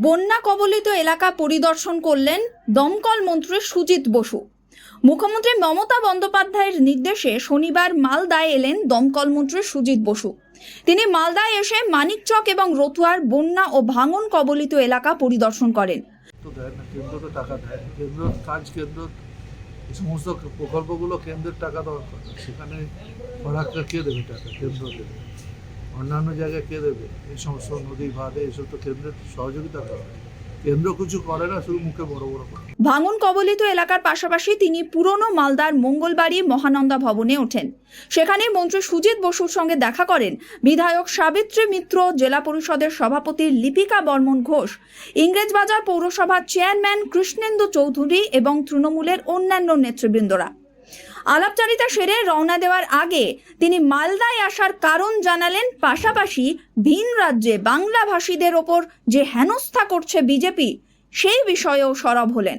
বন্যা কবলিত এলাকা পরিদর্শন করলেন দমকল মন্ত্রী সুজিত বসু। মুখ্যমন্ত্রী মমতা বন্দ্যোপাধ্যায়ের নির্দেশে শনিবার মালদায় এলেন দমকল মন্ত্রী সুজিত বসু। তিনি মালদায় এসে মানিকচক এবং রতুয়ার বন্যা ও ভাঙন কবলিত এলাকা পরিদর্শন করেন। কেন্দ্র তো টাকা দেয়, কেন্দ্র কাজ, কেন্দ্র এই সমস্ত প্রকল্পগুলো কেন্দ্রের টাকা দরকার, সেখানে ফরাক্কা কে দেবে টাকা? কেন্দ্র দেবে। অন্যান্য জায়গায় কে দেবে? এই সমস্ত নদী বাঁধে এসব তো কেন্দ্রের সহযোগিতা করে। কেন্দ্র কিছু করে না, শুধু মুখে বড় বড় করে। ভাঙন কবলিত এলাকার পাশাপাশি তিনি পুরনো মালদার মঙ্গলবাড়ি মহানন্দা ভবনে ওঠেন। সেখানে মন্ত্রী সুজিত বসুর সঙ্গে দেখা করেন বিধায়ক সাবিত্রী মিত্র, জেলা পরিষদের সভাপতি লিপিকা বর্মন ঘোষ, ইংরেজবাজার পৌরসভার চেয়ারম্যান কৃষ্ণেন্দু চৌধুরী এবং তৃণমূলের অন্যান্য নেতৃবৃন্দরা। আলাপচারিতা সেরে রওনা দেওয়ার আগে তিনি মালদায় আসার কারণ জানালেন, পাশাপাশি ভিন রাজ্যে বাংলাভাষীদের ওপর যে হেনস্থা করছে বিজেপি, সেই বিষয়েও সরব হলেন।